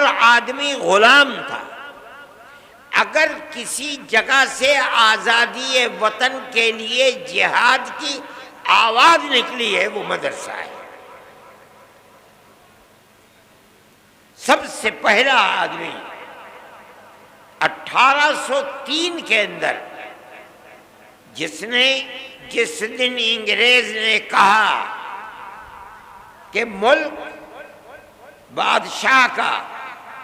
ہر آدمی غلام تھا. اگر کسی جگہ سے آزادی وطن کے لیے جہاد کی آواز نکلی ہے وہ مدرسہ ہے. سب سے پہلا آدمی 1803 کے اندر جس دن انگریز نے کہا کہ ملک بادشاہ کا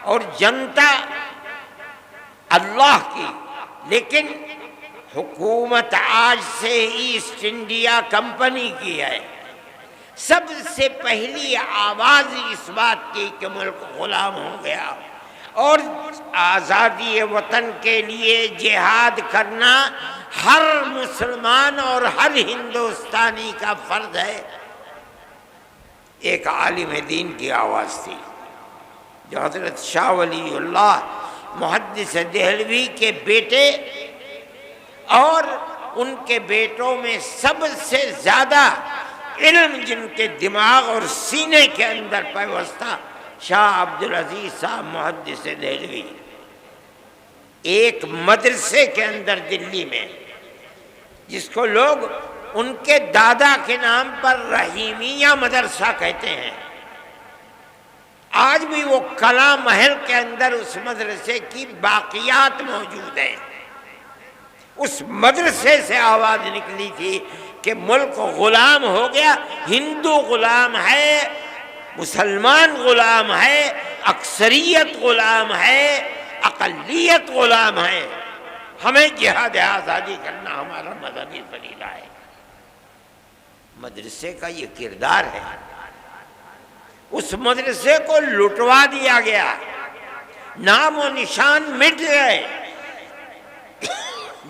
اور جنتا اللہ کی، لیکن حکومت آج سے ایسٹ انڈیا کمپنی کی ہے، سب سے پہلی آواز اس بات کی کہ ملک غلام ہو گیا اور آزادی وطن کے لیے جہاد کرنا ہر مسلمان اور ہر ہندوستانی کا فرض ہے. ایک عالم دین کی آواز تھی جو حضرت شاہ ولی اللہ محدث دہلوی کے بیٹے اور ان کے بیٹوں میں سب سے زیادہ علم جن کے دماغ اور سینے کے اندر پیوستہ شاہ عبدالعزیز صاحب محدث دہلوی، ایک مدرسے کے اندر دلی میں جس کو لوگ ان کے دادا کے نام پر رحیمیہ مدرسہ کہتے ہیں، آج بھی وہ کلا محل کے اندر اس مدرسے کی باقیات موجود ہیں. اس مدرسے سے آواز نکلی تھی کہ ملک غلام ہو گیا، ہندو غلام ہے، مسلمان غلام ہے، اکثریت غلام ہے، اقلیت غلام ہے. ہمیں جہاد آزادی کرنا ہمارا مذہبی فریضہ ہے. مدرسے کا یہ کردار ہے. اس مدرسے کو لٹوا دیا گیا، نام و نشان مٹ گئے،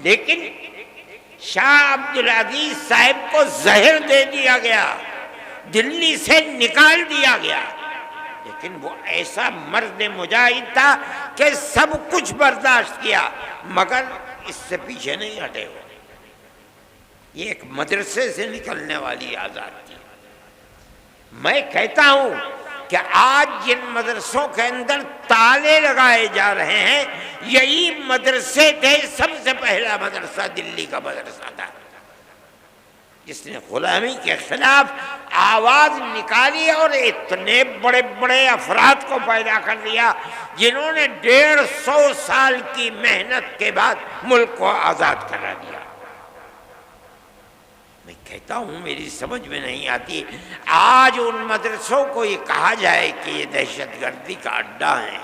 لیکن شاہ عبدالعزیز صاحب کو زہر دے دیا گیا، دلی سے نکال دیا گیا. لیکن وہ ایسا مرد مجاہد تھا کہ سب کچھ برداشت کیا مگر اس سے پیچھے نہیں ہٹے. ہو یہ ایک مدرسے سے نکلنے والی آزاد تھی. میں کہتا ہوں کہ آج جن مدرسوں کے اندر تالے لگائے جا رہے ہیں یہی مدرسے تھے. سب سے پہلا مدرسہ دلی کا مدرسہ تھا جس نے غلامی کے خلاف آواز نکالی اور اتنے بڑے بڑے افراد کو پیدا کر دیا جنہوں نے 150 سال کی محنت کے بعد ملک کو آزاد کرا دیا. میں کہتا ہوں میری سمجھ میں نہیں آتی آج ان مدرسوں کو یہ کہا جائے کہ یہ دہشت گردی کا اڈا ہے.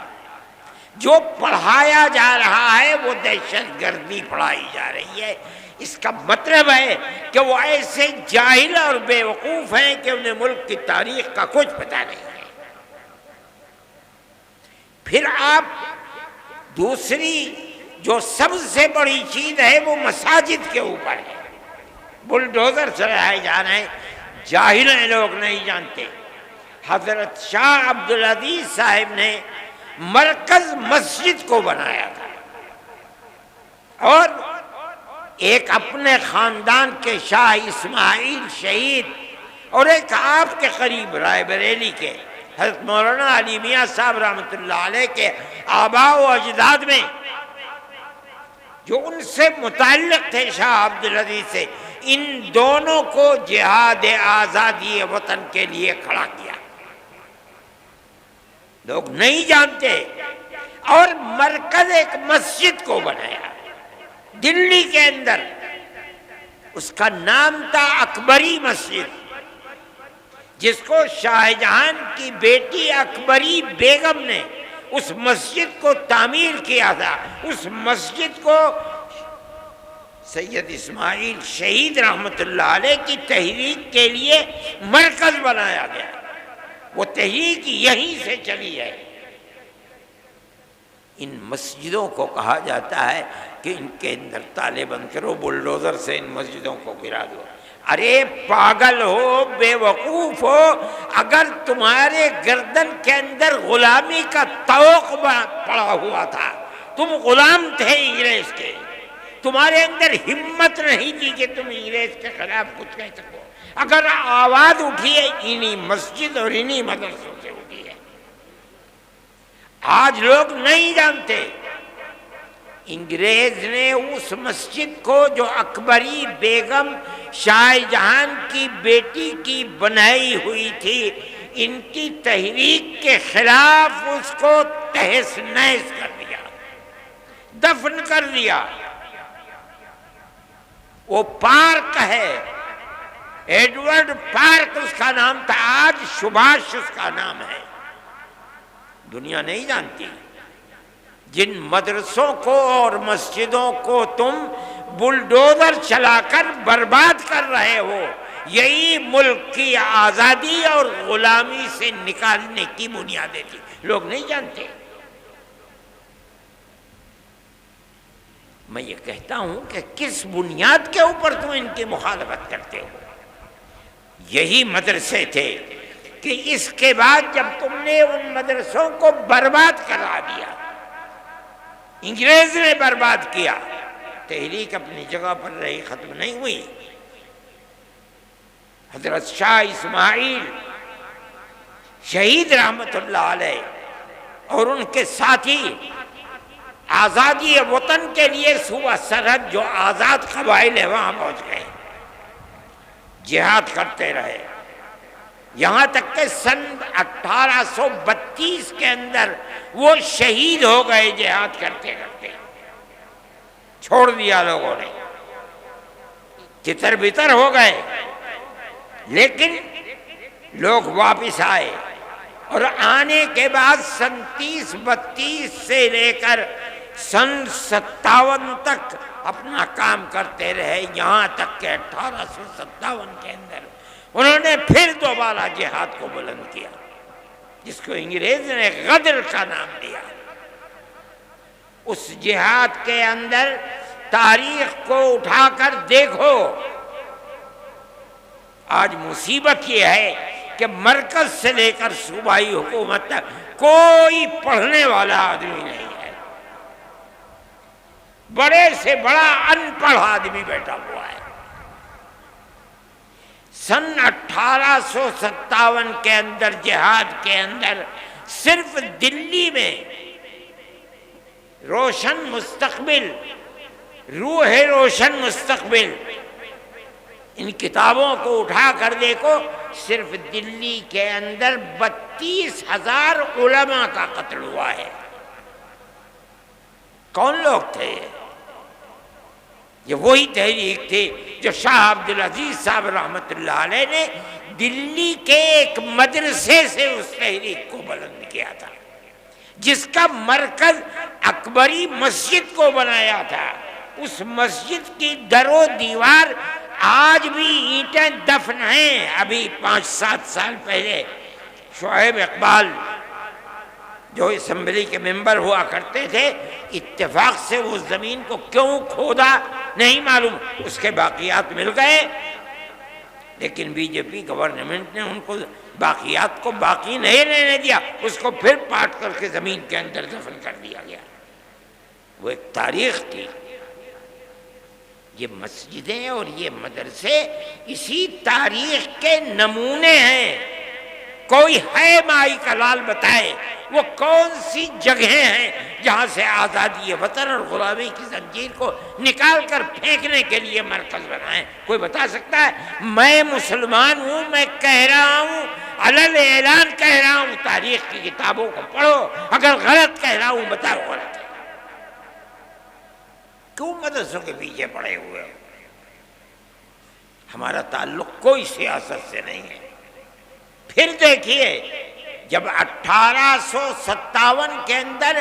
جو پڑھایا جا رہا ہے وہ دہشت گردی پڑھائی جا رہی ہے. اس کا مطلب ہے کہ وہ ایسے جاہل اور بے وقوف ہیں کہ انہیں ملک کی تاریخ کا کچھ پتہ نہیں ہے. پھر آپ دوسری جو سب سے بڑی چیز ہے وہ مساجد کے اوپر ہے. بلڈوزر چلائے جا رہے ہیں، جاہل ہیں، لوگ نہیں جانتے. حضرت شاہ عبدالعزیز صاحب نے مرکز مسجد کو بنایا تھا اور ایک اپنے خاندان کے شاہ اسماعیل شہید اور ایک آپ کے قریب رائے بریلی کے حضرت مولانا علی میاں صاحب رحمۃ اللہ علیہ کے آباء و اجداد میں جو ان سے متعلق تھے شاہ عبدالعزیز سے، ان دونوں کو جہاد آزادی وطن کے لیے کھڑا کیا. لوگ نہیں جانتے. اور مرکز ایک مسجد کو بنایا دلی کے اندر، اس کا نام تھا اکبری مسجد، جس کو شاہ جہان کی بیٹی اکبری بیگم نے اس مسجد کو تعمیر کیا تھا. اس مسجد کو سید اسماعیل شہید رحمۃ اللہ علیہ کی تحریک کے لیے مرکز بنایا گیا. وہ تحریک یہیں سے چلی ہے. ان مسجدوں کو کہا جاتا ہے کہ ان کے اندر تالے بند کرو، بلڈوزر سے ان مسجدوں کو گرا دو. ارے پاگل ہو، بے وقوف ہو، اگر تمہارے گردن کے اندر غلامی کا طوق پڑا ہوا تھا، تم غلام تھے انگریز کے، تمہارے اندر ہمت نہیں تھی کہ تم انگریز کے خلاف کچھ کہہ سکو، اگر آواز اٹھی ہے انہی مسجد اور انہی مدرسوں سے اٹھی ہے. آج لوگ نہیں جانتے، انگریز نے اس مسجد کو جو اکبری بیگم شاہ جہان کی بیٹی کی بنائی ہوئی تھی، ان کی تحریک کے خلاف اس کو تہس نہس کر دیا، دفن کر دیا۔ وہ پارک ہے، ایڈورڈ پارک اس کا نام تھا، آج سبھاش اس کا نام ہے۔ دنیا نہیں جانتی جن مدرسوں کو اور مسجدوں کو تم بلڈوزر چلا کر برباد کر رہے ہو، یہی ملک کی آزادی اور غلامی سے نکالنے کی بنیادیں تھی، لوگ نہیں جانتے۔ میں یہ کہتا ہوں کہ کس بنیاد کے اوپر تم ان کی مخالفت کرتے ہو؟ یہی مدرسے تھے کہ اس کے بعد جب تم نے ان مدرسوں کو برباد کرا دیا، انگریز نے برباد کیا، تحریک اپنی جگہ پر رہی، ختم نہیں ہوئی۔ حضرت شاہ اسماعیل شہید رحمت اللہ علیہ اور ان کے ساتھی آزادی وطن کے لیے صوبہ سرحد جو آزاد قبائل ہیں وہاں پہنچ گئے، جہاد کرتے رہے، یہاں تک کہ سن 1832 کے اندر وہ شہید ہو گئے جہاد کرتے کرتے، چھوڑ دیا لوگوں نے، تتر بتر ہو گئے، لیکن لوگ واپس آئے، اور آنے کے بعد سن 30-32 سے لے کر سن 57 تک اپنا کام کرتے رہے، یہاں تک کہ 1857 کے اندر انہوں نے پھر دوبارہ جہاد کو بلند کیا، جس کو انگریز نے غدر کا نام دیا۔ اس جہاد کے اندر تاریخ کو اٹھا کر دیکھو، آج مصیبت یہ ہے کہ مرکز سے لے کر صوبائی حکومت تک کوئی پڑھنے والا آدمی نہیں ہے، بڑے سے بڑا ان پڑھ آدمی بیٹھا ہوا ہے۔ سن 1857 کے اندر جہاد کے اندر صرف دلی میں روشن مستقبل، روح روشن مستقبل، ان کتابوں کو اٹھا کر دیکھو، صرف دلی کے اندر 32,000 علماء کا قتل ہوا ہے۔ کون لوگ تھے یہ وہی تحریک تھی جو شاہ عبدالعزیز صاحب رحمت اللہ علیہ نے دلی کے ایک مدرسے سے اس تحریک کو بلند کیا تھا، جس کا مرکز اکبری مسجد کو بنایا تھا۔ اس مسجد کی در و دیوار آج بھی اینٹیں دفن ہیں۔ ابھی 5-7 سال پہلے شعیب اقبال جو اسمبلی کے ممبر ہوا کرتے تھے، اتفاق سے وہ زمین کو کیوں کھودا نہیں معلوم، اس کے باقیات مل گئے، لیکن بی جے پی گورنمنٹ نے ان کو باقیات کو باقی نہیں رہنے دیا، اس کو پھر پاٹ کر کے زمین کے اندر دفن کر دیا گیا۔ وہ ایک تاریخ تھی۔ یہ مسجدیں اور یہ مدرسے اسی تاریخ کے نمونے ہیں۔ کوئی ہے مائی کا لال بتائے وہ کون سی جگہیں ہیں جہاں سے آزادی وطن اور غلامی کی زنجیر کو نکال کر پھینکنے کے لیے مرکز بنائیں؟ کوئی بتا سکتا ہے؟ میں مسلمان ہوں، میں کہہ رہا ہوں، علل اعلان کہہ رہا ہوں، تاریخ کی کتابوں کو پڑھو، اگر غلط کہہ رہا ہوں بتاؤ غلط ہے۔ کیوں مدرسوں کے پیچھے پڑے ہوئے؟ ہمارا تعلق کوئی سیاست سے نہیں ہے۔ پھر دیکھیے، جب 1857 کے اندر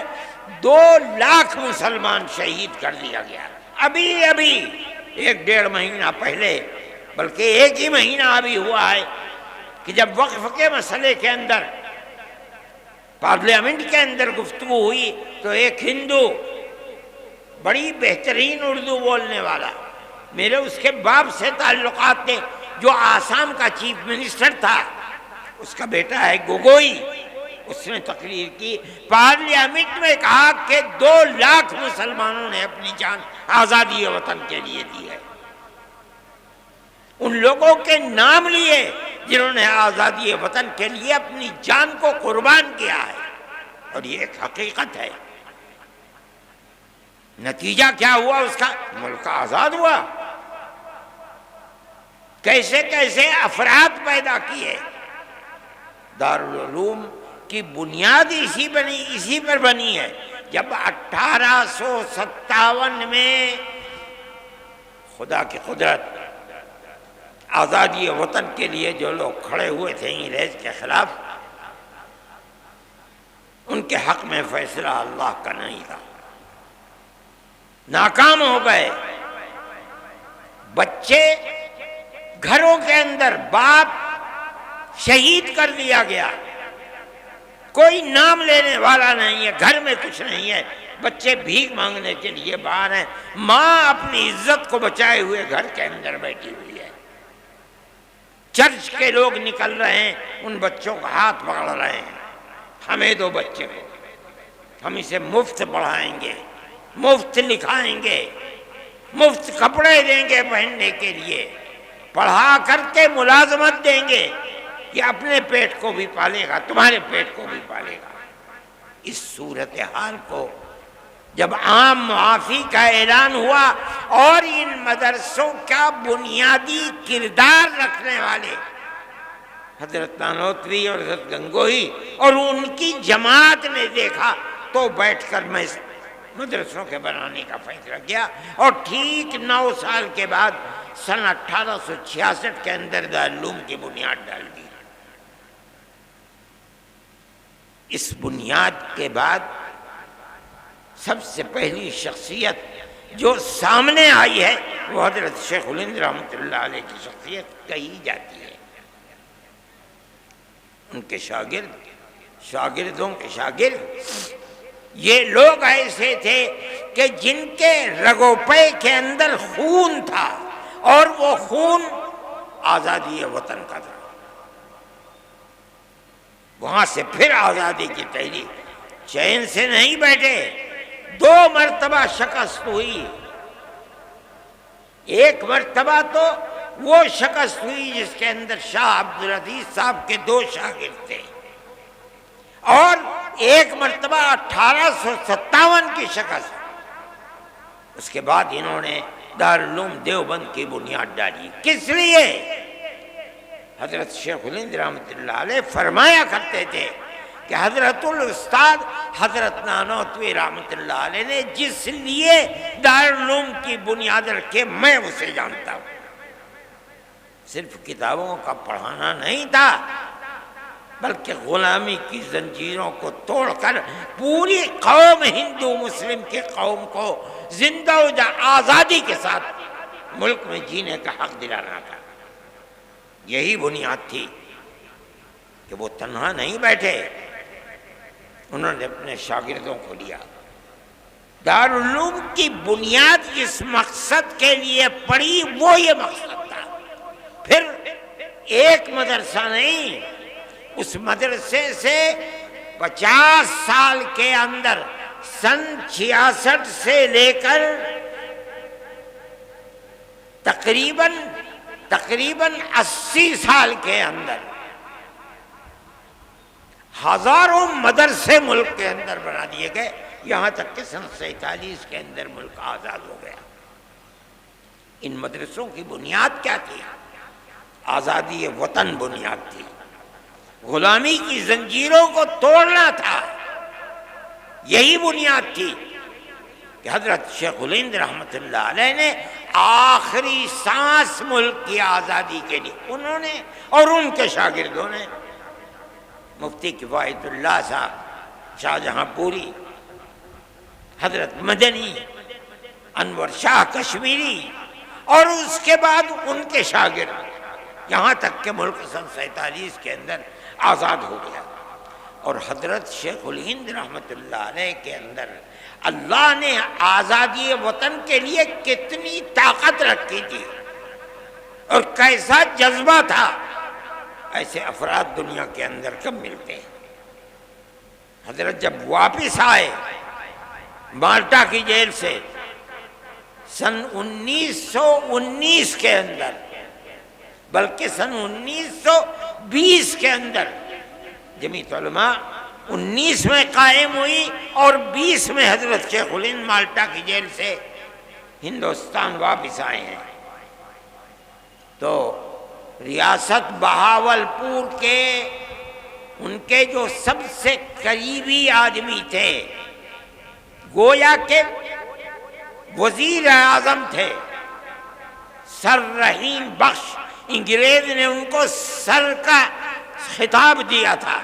2 لاکھ مسلمان شہید کر دیا گیا، ابھی 1-1.5 مہینہ پہلے، بلکہ 1 ہی مہینہ ابھی ہوا ہے کہ جب وقف کے مسئلے کے اندر پارلیمنٹ کے اندر گفتگو ہوئی تو ایک ہندو بڑی بہترین اردو بولنے والا، میرے اس کے باپ سے تعلقات تھے، جو آسام کا چیف منسٹر تھا، اس کا بیٹا ہے گوگوئی، اس نے تقریر کی، پارلیمنٹ میں کہا کہ 2 لاکھ مسلمانوں نے اپنی جان آزادی وطن کے لیے دی ہے۔ ان لوگوں کے نام لیے جنہوں نے آزادی وطن کے لیے اپنی جان کو قربان کیا ہے۔ اور یہ ایک حقیقت ہے۔ نتیجہ کیا ہوا اس کا؟ ملک آزاد ہوا۔ کیسے کیسے افراد پیدا کیے۔ دارالعلوم کی بنیاد اسی پر بنی ہے۔ جب 1857 میں خدا کی قدرت آزادی وطن کے لیے جو لوگ کھڑے ہوئے تھے انگریز کے خلاف، ان کے حق میں فیصلہ اللہ کا نہیں تھا، ناکام ہو گئے۔ بچے گھروں کے اندر، باپ شہید کر دیا گیا، کوئی نام لینے والا نہیں ہے، گھر میں کچھ نہیں ہے، بچے بھیک مانگنے کے لیے باہر ہیں، ماں اپنی عزت کو بچائے ہوئے گھر کے اندر بیٹھی ہوئی ہے۔ چرچ کے لوگ نکل رہے ہیں، ان بچوں کا ہاتھ پکڑ رہے ہیں، ہمیں دو بچے کو، ہم اسے مفت پڑھائیں گے، مفت لکھائیں گے، مفت کپڑے دیں گے پہننے کے لیے، پڑھا کر کے ملازمت دیں گے، یہ اپنے پیٹ کو بھی پالے گا، تمہارے پیٹ کو بھی پالے گا۔ اس صورتحال کو جب عام معافی کا اعلان ہوا اور ان مدرسوں کا بنیادی کردار رکھنے والے حضرت نانوتوی اور حضرت گنگوہی اور ان کی جماعت نے دیکھا تو بیٹھ کر میں مدرسوں کے بنانے کا فیصلہ کیا، اور ٹھیک 9 سال کے بعد سن 1866 کے اندر دارالعلوم کی بنیاد ڈال دی۔ اس بنیاد کے بعد سب سے پہلی شخصیت جو سامنے آئی ہے وہ حضرت شیخ الہند رحمۃ اللہ علیہ کی شخصیت کہی جاتی ہے۔ ان کے شاگردوں کے شاگرد یہ لوگ ایسے تھے کہ جن کے رگو پے کے اندر خون تھا، اور وہ خون آزادی وطن کا تھا۔ وہاں سے پھر آزادی کی تحریک، چین سے نہیں بیٹھے، 2 مرتبہ شکست ہوئی۔ ایک مرتبہ تو وہ شکست ہوئی جس کے اندر شاہ عبدالعزیز صاحب کے 2 شاگرد تھے، اور ایک مرتبہ 1857 کی شکست۔ اس کے بعد انہوں نے دارالعلوم دیوبند کی بنیاد ڈالی۔ کس لیے؟ حضرت شیخ الہند رحمۃ اللہ علیہ فرمایا کرتے تھے کہ حضرت الاستاد حضرت نانوتوی رحمۃ اللہ علیہ نے جس لیے دارالعلوم کی بنیاد رکھے میں اسے جانتا ہوں۔ صرف کتابوں کا پڑھانا نہیں تھا، بلکہ غلامی کی زنجیروں کو توڑ کر پوری قوم ہندو مسلم کی قوم کو زندہ و آزادی کے ساتھ ملک میں جینے کا حق دلانا تھا۔ یہی بنیاد تھی کہ وہ تنہا نہیں بیٹھے، انہوں نے اپنے شاگردوں کو لیا۔ دارالعلوم کی بنیاد جس مقصد کے لیے پڑی وہ یہ مقصد تھا۔ پھر ایک مدرسہ نہیں، اس مدرسے سے 50 سال کے اندر سن 66 سے لے کر تقریباً 80 سال کے اندر ہزاروں مدرسے ملک کے اندر بنا دیے گئے، یہاں تک کہ سن 47 کے اندر ملک آزاد ہو گیا۔ ان مدرسوں کی بنیاد کیا تھی؟ آزادی وطن بنیاد تھی، غلامی کی زنجیروں کو توڑنا تھا، یہی بنیاد تھی کہ حضرت شیخ الہند رحمۃ اللہ علیہ نے آخری سانس ملک کی آزادی کے لیے انہوں نے اور ان کے شاگردوں نے، مفتی کفایت اللہ صاحب، شاہ جہاں پوری، حضرت مدنی، انور شاہ کشمیری، اور اس کے بعد ان کے شاگرد، یہاں تک کہ ملک سن 47 کے اندر آزاد ہو گیا۔ اور حضرت شیخ الہند رحمۃ اللہ علیہ کے اندر اللہ نے آزادی وطن کے لیے کتنی طاقت رکھی تھی اور کیسا جذبہ تھا، ایسے افراد دنیا کے اندر کم ملتے ہیں۔ حضرت جب واپس آئے مالٹا کی جیل سے سن 1919 کے اندر، بلکہ سن 1920 کے اندر، جمعیت علماء 19 میں قائم ہوئی اور 20 میں حضرت شیخ الہند مالٹا کی جیل سے ہندوستان واپس آئے ہیں۔ تو ریاست بہاولپور کے ان کے جو سب سے قریبی آدمی تھے، گویا کہ وزیر اعظم تھے، سر رحیم بخش، انگریز نے ان کو سر کا خطاب دیا تھا،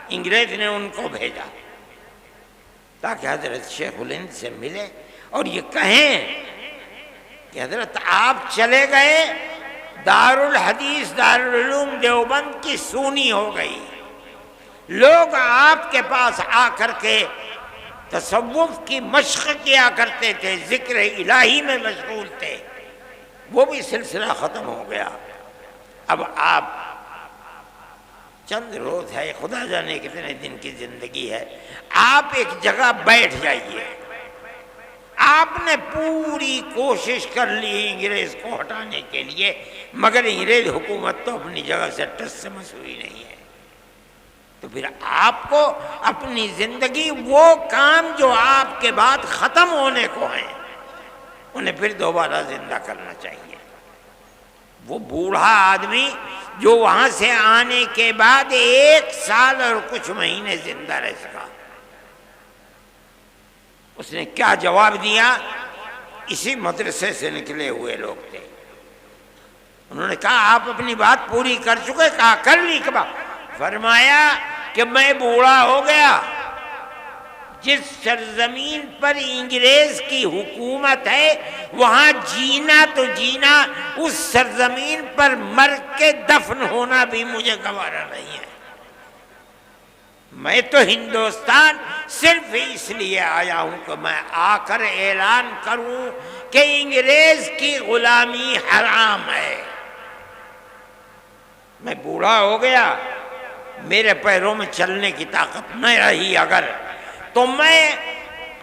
انگریز نے ان کو بھیجا تاکہ حضرت شیخ الہند سے ملے اور یہ کہیں کہ حضرت آپ چلے گئے، دارالحدیث دارالعلوم دیوبند کی سونی ہو گئی، لوگ آپ کے پاس آ کر کے تصوف کی مشق کیا کرتے تھے، ذکر الہی میں مشغول تھے، وہ بھی سلسلہ ختم ہو گیا۔ اب آپ چند روز ہے، خدا جانے کتنے دن کی زندگی ہے، آپ ایک جگہ بیٹھ جائیے۔ آپ نے پوری کوشش کر لی انگریز کو ہٹانے کے لیے، مگر انگریز حکومت تو اپنی جگہ سے ٹس سے مس ہوئی نہیں ہے۔ تو پھر آپ کو اپنی زندگی، وہ کام جو آپ کے بعد ختم ہونے کو ہیں، انہیں پھر دوبارہ زندہ کرنا چاہیے۔ وہ بوڑھا آدمی جو وہاں سے آنے کے بعد 1 سال اور کچھ مہینے زندہ رہ سکا، اس نے کیا جواب دیا؟ اسی مدرسے سے نکلے ہوئے لوگ تھے، انہوں نے کہا آپ اپنی بات پوری کر چکے؟ کہا کر لی۔ فرمایا کہ میں بوڑھا ہو گیا، جس سرزمین پر انگریز کی حکومت ہے وہاں جینا تو جینا، اس سرزمین پر مر کے دفن ہونا بھی مجھے گوارا نہیں ہے۔ میں تو ہندوستان صرف اس لیے آیا ہوں کہ میں آ کر اعلان کروں کہ انگریز کی غلامی حرام ہے۔ میں بوڑھا ہو گیا، میرے پیروں میں چلنے کی طاقت نہ رہی اگر، تو میں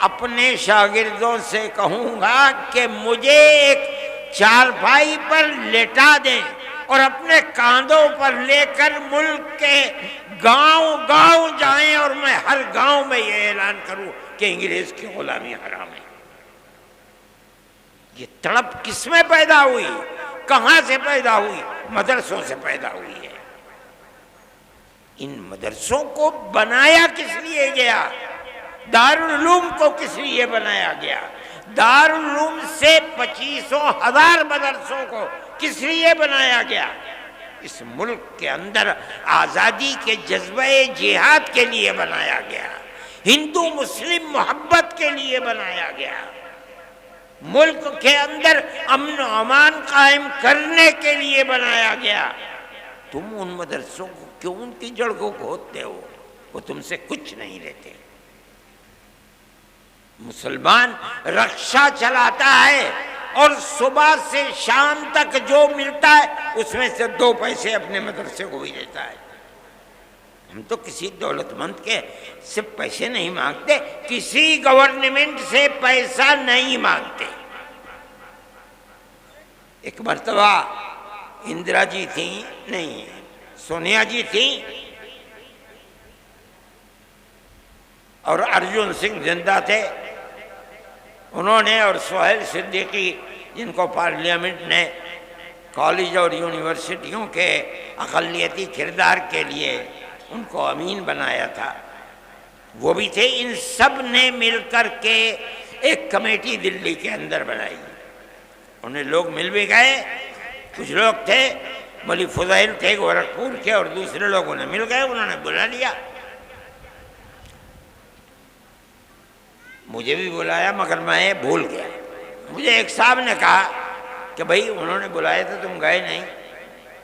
اپنے شاگردوں سے کہوں گا کہ مجھے ایک چارپائی پر لٹا دیں اور اپنے کاندھوں پر لے کر ملک کے گاؤں گاؤں جائیں اور میں ہر گاؤں میں یہ اعلان کروں کہ انگریز کی غلامی حرام ہے۔ یہ تڑپ کس میں پیدا ہوئی؟ کہاں سے پیدا ہوئی؟ مدرسوں سے پیدا ہوئی ہے۔ ان مدرسوں کو بنایا کس لیے گیا؟ دارالعلوم کو کس لیے بنایا گیا؟ دارالعلوم سے 25,000 مدرسوں کو کس لیے بنایا گیا؟ اس ملک کے اندر آزادی کے جذبہ جہاد کے لیے بنایا گیا، ہندو مسلم محبت کے لیے بنایا گیا، ملک کے اندر امن و امان قائم کرنے کے لیے بنایا گیا۔ تم ان مدرسوں کو کیوں ان کی جڑ کو کھودتے ہو؟ وہ تم سے کچھ نہیں لیتے۔ مسلمان رکشہ چلاتا ہے اور صبح سے شام تک جو ملتا ہے اس میں سے 2 پیسے اپنے مدرسے کو بھی دیتا ہے۔ ہم تو کسی دولت مند کے سے پیسے نہیں مانگتے، کسی گورنمنٹ سے پیسہ نہیں مانگتے۔ ایک مرتبہ اندرا جی تھیں، نہیں سونیا جی تھیں، اور ارجن سنگھ زندہ تھے، انہوں نے اور سہیل صدیقی، جن کو پارلیمنٹ نے کالج اور یونیورسٹیوں کے اقلیتی کردار کے لیے ان کو امین بنایا تھا، وہ بھی تھے۔ ان سب نے مل کر کے ایک کمیٹی دلی کے اندر بنائی، انہیں لوگ مل بھی گئے، کچھ لوگ تھے، مولوی فضیل تھے گورکھپور کے، اور دوسرے لوگ انہیں مل گئے، انہوں نے بلا لیا، مجھے بھی بلایا، مگر میں بھول گیا۔ مجھے ایک صاحب نے کہا کہ بھائی انہوں نے بلایا تو تم گئے نہیں۔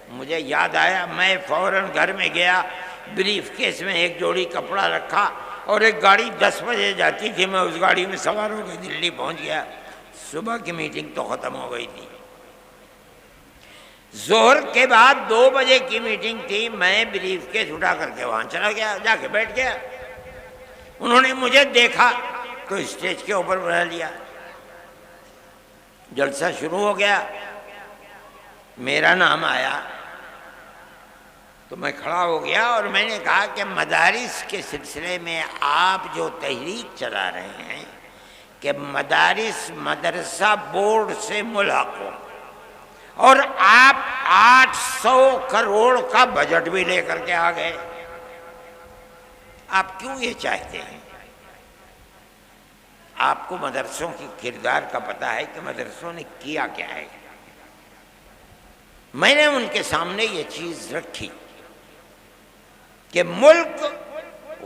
مجھے یاد آیا، میں فوراً گھر میں گیا، بریف کیس میں ایک جوڑی کپڑا رکھا، اور ایک گاڑی 10 بجے جاتی تھی، میں اس گاڑی میں سوار ہو کے دلی پہنچ گیا۔ صبح کی میٹنگ تو ختم ہو گئی تھی، ظہر کے بعد 2 بجے کی میٹنگ تھی، میں بریف کیس اٹھا کر کے وہاں چلا گیا، جا کے بیٹھ گیا۔ انہوں نے مجھے دیکھا تو اسٹیج کے اوپر بلا لیا، جلسہ شروع ہو گیا، میرا نام آیا، تو میں کھڑا ہو گیا اور میں نے کہا کہ مدارس کے سلسلے میں آپ جو تحریک چلا رہے ہیں کہ مدارس مدرسہ بورڈ سے ملحق ہو، اور آپ 800 کروڑ کا بجٹ بھی لے کر کے آ گئے، آپ کیوں یہ چاہتے ہیں؟ آپ کو مدرسوں کی کردار کا پتہ ہے کہ مدرسوں نے کیا کیا ہے۔ میں نے ان کے سامنے یہ چیز رکھی کہ ملک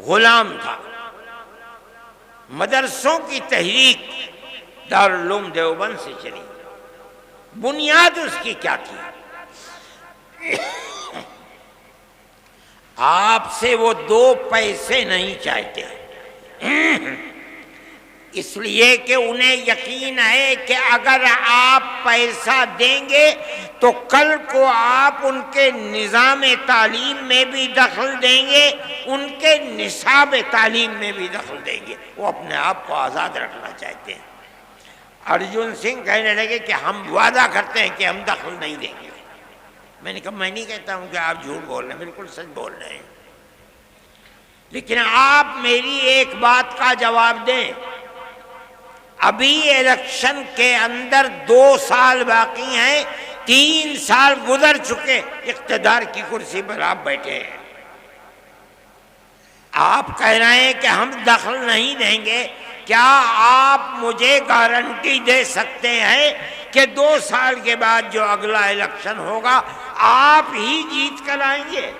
غلام تھا، مدرسوں کی تحریک دارالعلوم دیوبند سے چلی، بنیاد اس کی کیا تھی؟ آپ سے وہ 2 پیسے نہیں چاہتے، اس لیے کہ انہیں یقین ہے کہ اگر آپ پیسہ دیں گے تو کل کو آپ ان کے نظام تعلیم میں بھی دخل دیں گے، ان کے نصاب تعلیم میں بھی دخل دیں گے۔ وہ اپنے آپ کو آزاد رکھنا چاہتے ہیں۔ ارجن سنگھ کہنے لگے کہ ہم وعدہ کرتے ہیں کہ ہم دخل نہیں دیں گے۔ میں نے کہا میں نہیں کہتا ہوں کہ آپ جھوٹ بول رہے ہیں، بالکل سچ بول رہے ہیں، لیکن آپ میری ایک بات کا جواب دیں۔ ابھی الیکشن کے اندر 2 سال باقی ہیں، 3 سال گزر چکے، اقتدار کی کرسی پر آپ بیٹھے ہیں، آپ کہہ رہے ہیں کہ ہم دخل نہیں دیں گے۔ کیا آپ مجھے گارنٹی دے سکتے ہیں کہ 2 سال کے بعد جو اگلا الیکشن ہوگا آپ ہی جیت کر آئیں گے؟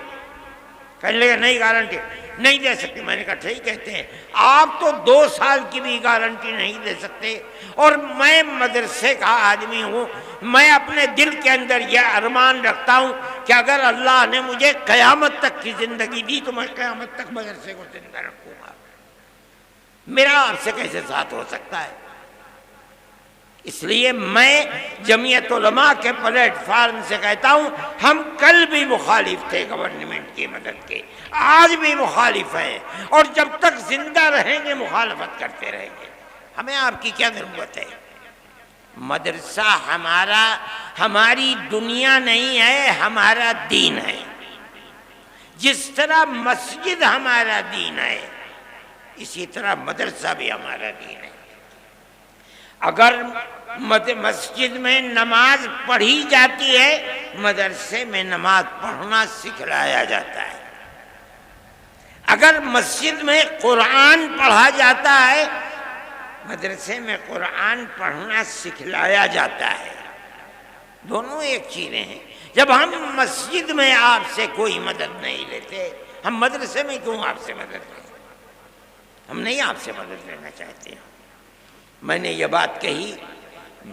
کہنے لگے نہیں، گارنٹی نہیں دے سکتے۔ میں نے کہا ٹھیک کہتے ہیں، آپ تو 2 سال کی بھی گارنٹی نہیں دے سکتے، اور میں مدرسے کا آدمی ہوں، میں اپنے دل کے اندر یہ ارمان رکھتا ہوں کہ اگر اللہ نے مجھے قیامت تک کی زندگی دی تو میں قیامت تک مدرسے کو زندہ رکھوں گا۔ میرا آپ سے کیسے ساتھ ہو سکتا ہے؟ اس لیے میں جمعیت علماء کے پلیٹ فارم سے کہتا ہوں، ہم کل بھی مخالف تھے گورنمنٹ کی مدد کے، آج بھی مخالف ہیں، اور جب تک زندہ رہیں گے مخالفت کرتے رہیں گے۔ ہمیں آپ کی کیا ضرورت ہے؟ مدرسہ ہماری دنیا نہیں ہے، ہمارا دین ہے۔ جس طرح مسجد ہمارا دین ہے، اسی طرح مدرسہ بھی ہمارا دین ہے۔ اگر مسجد میں نماز پڑھی جاتی ہے، مدرسے میں نماز پڑھنا سکھلایا جاتا ہے۔ اگر مسجد میں قرآن پڑھا جاتا ہے، مدرسے میں قرآن پڑھنا سکھلایا جاتا ہے۔ دونوں ایک چیزیں ہیں۔ جب ہم مسجد میں آپ سے کوئی مدد نہیں لیتے، ہم مدرسے میں کیوں آپ سے مدد لیں؟ ہم نہیں آپ سے مدد لینا چاہتے ہیں۔ میں نے یہ بات کہی،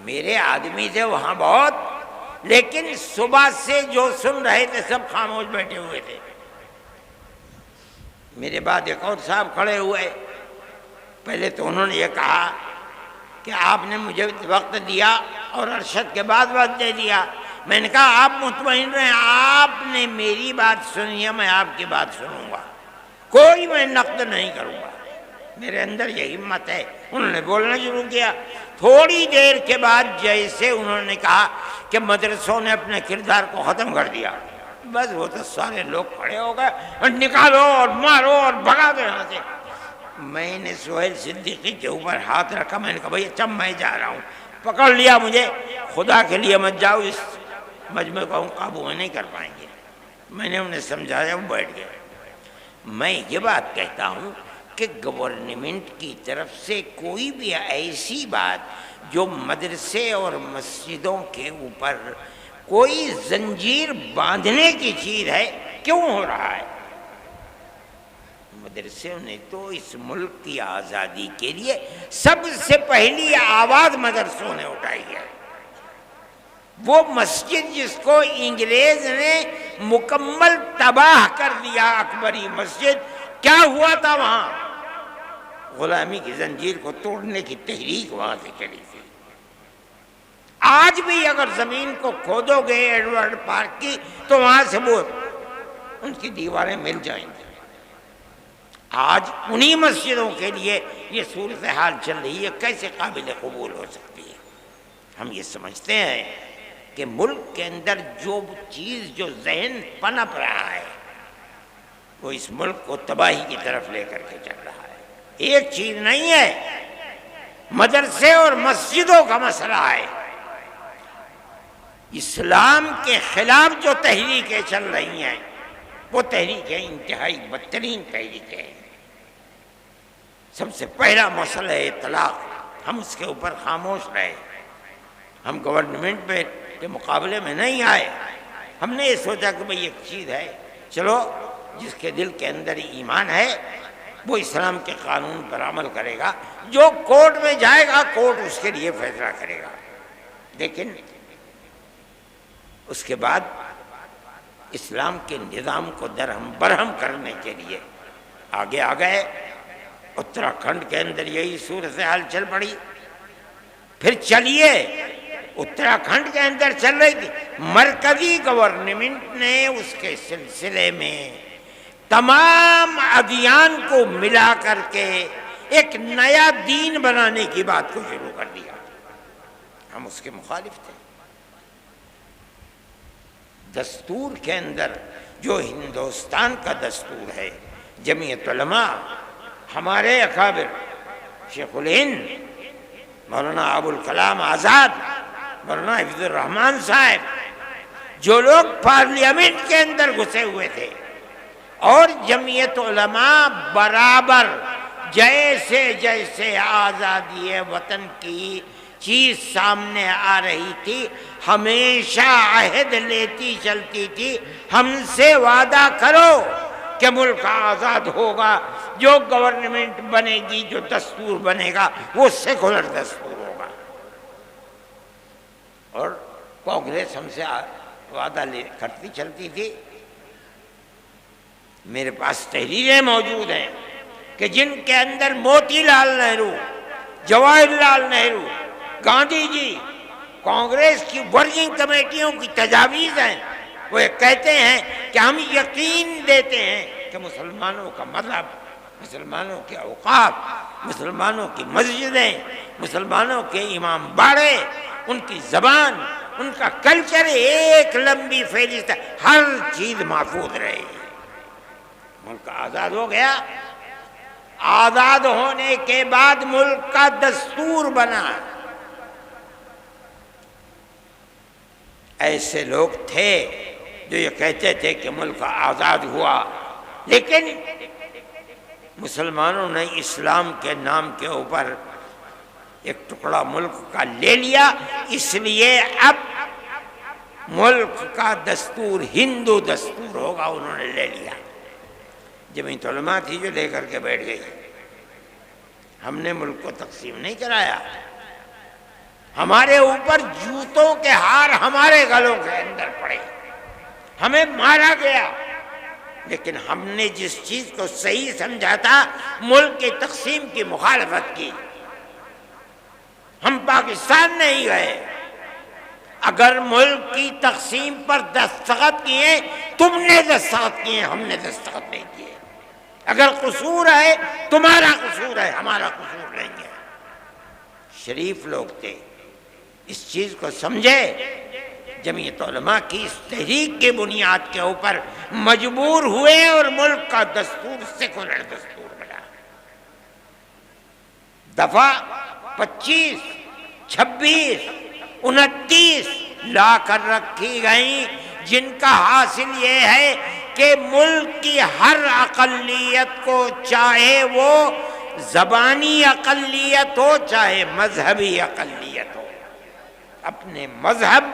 میرے آدمی تھے وہاں بہت، لیکن صبح سے جو سن رہے تھے سب خاموش بیٹھے ہوئے تھے۔ میرے بعد ایک اور صاحب کھڑے ہوئے، پہلے تو انہوں نے یہ کہا کہ آپ نے مجھے وقت دیا اور ارشد کے بعد وقت دے دیا۔ میں نے کہا آپ مطمئن رہیں، آپ نے میری بات سنی ہے، میں آپ کی بات سنوں گا، کوئی میں نقد نہیں کروں گا۔ میرے اندر یہ ہمت ہے۔ انہوں نے بولنا شروع کیا۔ تھوڑی دیر کے بعد جیسے انہوں نے کہا کہ مدرسوں نے اپنے کردار کو ختم کر دیا، بس وہ تو سارے لوگ کھڑے ہو گئے اور نکالو اور مارو اور بھگا دو یہاں سے۔ میں نے سہیل صدیقی کے اوپر ہاتھ رکھا، میں نے کہا بھئی اچھا میں جا رہا ہوں۔ پکڑ لیا مجھے، خدا کے لیے مت جاؤ، اس مجمع کو ہم قابو میں نہیں کر پائیں گے۔ میں نے انہیں سمجھایا، وہ بیٹھ گئے۔ میں یہ بات کہتا ہوں کہ گورنمنٹ کی طرف سے کوئی بھی ایسی بات جو مدرسے اور مسجدوں کے اوپر کوئی زنجیر باندھنے کی چیز ہے، کیوں ہو رہا ہے؟ مدرسے نے تو اس ملک کی آزادی کے لیے سب سے پہلی آواز مدرسوں نے اٹھائی ہے۔ وہ مسجد جس کو انگریز نے مکمل تباہ کر دیا، اکبری مسجد، کیا ہوا تھا وہاں؟ غلامی کی زنجیر کو توڑنے کی تحریک وہاں سے چلی تھی۔ آج بھی اگر زمین کو کھودو گے ایڈورڈ پارک کی تو وہاں سے وہ ان کی دیواریں مل جائیں گی۔ آج انہی مسجدوں کے لیے یہ صورتحال چل رہی ہے، کیسے قابل قبول ہو سکتی ہے؟ ہم یہ سمجھتے ہیں کہ ملک کے اندر جو چیز جو ذہن پنپ رہا ہے وہ اس ملک کو تباہی کی طرف لے کر کے چل رہا ہے۔ ایک چیز نہیں ہے، مدرسے اور مسجدوں کا مسئلہ ہے۔ اسلام کے خلاف جو تحریکیں چل رہی ہیں وہ تحریکیں انتہائی بدترین تحریکیں ہیں۔ سب سے پہلا مسئلہ ہے طلاق، ہم اس کے اوپر خاموش رہے، ہم گورنمنٹ کے مقابلے میں نہیں آئے۔ ہم نے یہ سوچا کہ بھئی ایک چیز ہے، چلو جس کے دل کے اندر ایمان ہے وہ اسلام کے قانون پر عمل کرے گا، جو کورٹ میں جائے گا کورٹ اس کے لیے فیصلہ کرے گا۔ لیکن اس کے بعد اسلام کے نظام کو درہم برہم کرنے کے لیے آگے آ گئے۔ اتراکھنڈ کے اندر یہی صورتحال چل پڑی۔ پھر چلیے اتراکھنڈ کے اندر چل رہی تھی، مرکزی گورنمنٹ نے اس کے سلسلے میں تمام ادیان کو ملا کر کے ایک نیا دین بنانے کی بات کو شروع کر دیا۔ ہم اس کے مخالف تھے۔ دستور کے اندر جو ہندوستان کا دستور ہے، جمعیت علماء، ہمارے اکابر شیخ الہند مولانا ابوالکلام آزاد، مولانا حفیظ الرحمان صاحب، جو لوگ پارلیمنٹ کے اندر گھسے ہوئے تھے، اور جمعیت علماء برابر جیسے جیسے آزادی وطن کی چیز سامنے آ رہی تھی ہمیشہ عہد لیتی چلتی تھی، ہم سے وعدہ کرو کہ ملک آزاد ہوگا، جو گورنمنٹ بنے گی، جو دستور بنے گا وہ سیکولر دستور ہوگا۔ اور کانگریس ہم سے وعدہ کرتی چلتی تھی۔ میرے پاس تحریریں موجود ہیں کہ جن کے اندر موتی لال نہرو، جواہر لال نہرو، گاندھی جی، کانگریس کی ورکنگ کمیٹیوں کی تجاویز ہیں۔ وہ کہتے ہیں کہ ہم یقین دیتے ہیں کہ مسلمانوں کا مذہب، مسلمانوں کے اوقاف، مسلمانوں کی مسجدیں، مسلمانوں کے امام باڑے، ان کی زبان، ان کا کلچر، ایک لمبی فہرست، ہر چیز محفوظ رہے۔ ملک آزاد ہو گیا۔ آزاد ہونے کے بعد ملک کا دستور بنا۔ ایسے لوگ تھے جو یہ کہتے تھے کہ ملک آزاد ہوا، لیکن مسلمانوں نے اسلام کے نام کے اوپر ایک ٹکڑا ملک کا لے لیا، اس لیے اب ملک کا دستور ہندو دستور ہوگا، انہوں نے لے لیا۔ جمعیت علماء تھی جو لے کر کے بیٹھ گئی۔ ہم نے ملک کو تقسیم نہیں کرایا، ہمارے اوپر جوتوں کے ہار ہمارے گلوں کے اندر پڑے، ہمیں مارا گیا، لیکن ہم نے جس چیز کو صحیح سمجھا تھا، ملک کی تقسیم کی مخالفت کی۔ ہم پاکستان نہیں گئے۔ اگر ملک کی تقسیم پر دستخط کیے، تم نے دستخط کیے، ہم نے دستخط نہیں کیے۔ اگر قصور ہے تمہارا قصور ہے، ہمارا قصور نہیں ہے۔ شریف لوگ تھے، اس چیز کو سمجھے۔ جمعیت علماء کی اس تحریک کی بنیاد کے اوپر مجبور ہوئے اور ملک کا دستور سیکولر دستور بنا۔ دفعہ 25، 26، 29 لا کر رکھی گئیں، جن کا حاصل یہ ہے کہ ملک کی ہر اقلیت کو، چاہے وہ زبانی اقلیت ہو چاہے مذہبی اقلیت ہو، اپنے مذہب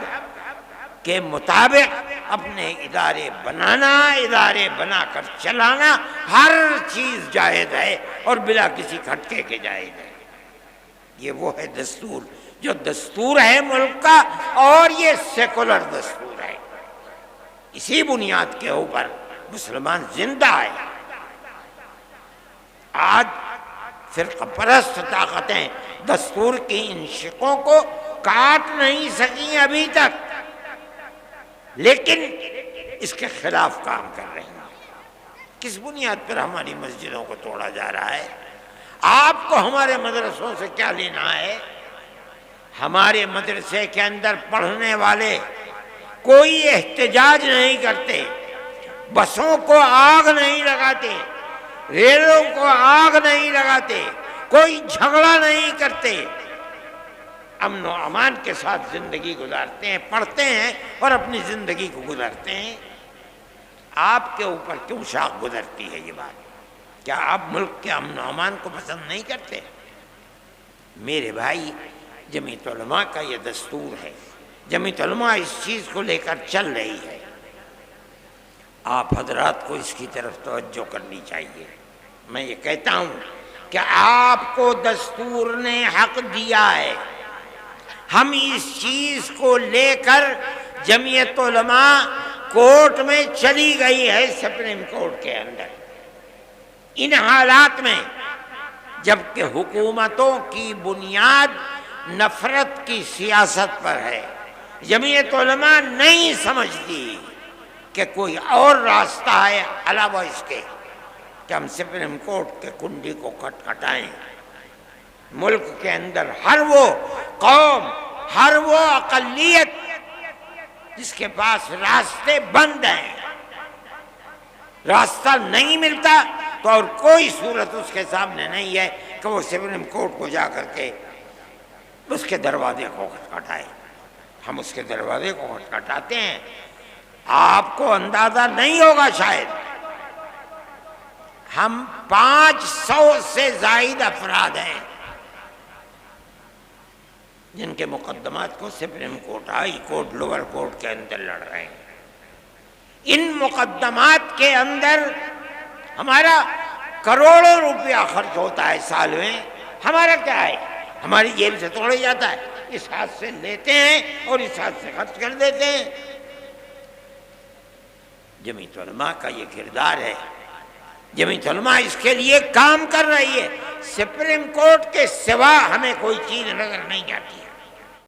کے مطابق اپنے ادارے بنانا، ادارے بنا کر چلانا، ہر چیز جائز ہے اور بلا کسی کھٹکے کے جائز ہے۔ یہ وہ ہے دستور، جو دستور ہے ملک کا، اور یہ سیکولر دستور ہے۔ اسی بنیاد کے اوپر مسلمان زندہ ہے۔ آج فرقہ پرست طاقتیں دستور کی ان شقوں کو کاٹ نہیں سکیں ابھی تک، لیکن اس کے خلاف کام کر رہے ہیں۔ کس بنیاد پر ہماری مسجدوں کو توڑا جا رہا ہے؟ آپ کو ہمارے مدرسوں سے کیا لینا ہے؟ ہمارے مدرسے کے اندر پڑھنے والے کوئی احتجاج نہیں کرتے، بسوں کو آگ نہیں لگاتے، ریلوں کو آگ نہیں لگاتے، کوئی جھگڑا نہیں کرتے، امن و امان کے ساتھ زندگی گزارتے ہیں، پڑھتے ہیں اور اپنی زندگی کو گزارتے ہیں۔ آپ کے اوپر کیوں شاخ گزرتی ہے یہ بات؟ کیا آپ ملک کے امن و امان کو پسند نہیں کرتے؟ میرے بھائی، جمعیت علماء کا یہ دستور ہے، جمعیت علماء اس چیز کو لے کر چل رہی ہے، آپ حضرات کو اس کی طرف توجہ کرنی چاہیے۔ میں یہ کہتا ہوں کہ آپ کو دستور نے حق دیا ہے، ہم اس چیز کو لے کر جمعیت علماء کورٹ میں چلی گئی ہے، سپریم کورٹ کے اندر، ان حالات میں جبکہ حکومتوں کی بنیاد نفرت کی سیاست پر ہے، جمعیت علماء نہیں سمجھتی کہ کوئی اور راستہ ہے علاوہ اس کے کہ ہم سپریم کورٹ کے کنڈی کو کھٹکھٹائیں۔ ملک کے اندر ہر وہ قوم، ہر وہ اقلیت جس کے پاس راستے بند ہیں، راستہ نہیں ملتا تو اور کوئی صورت اس کے سامنے نہیں ہے کہ وہ سپریم کورٹ کو جا کر کے اس کے دروازے کو کھٹکھٹائے۔ ہم اس کے دروازے کو کھٹکھٹاتے ہیں۔ آپ کو اندازہ نہیں ہوگا شاید، ہم 500 سے زائد افراد ہیں جن کے مقدمات کو supreme court, high court, lower court کے اندر لڑ رہے ہیں۔ ان مقدمات کے اندر ہمارا کروڑوں روپیہ خرچ ہوتا ہے سال میں، ہمارا کیا ہے؟ ہماری جیب سے توڑے جاتا ہے، اس ہاتھ سے لیتے ہیں اور اس ہاتھ سے خرچ کر دیتے ہیں۔ جمعیت علماء کا یہ کردار ہے، جمعیت علماء اس کے لیے کام کر رہی ہے، سپریم کورٹ کے سوا ہمیں کوئی چیز نظر نہیں آتی ہے۔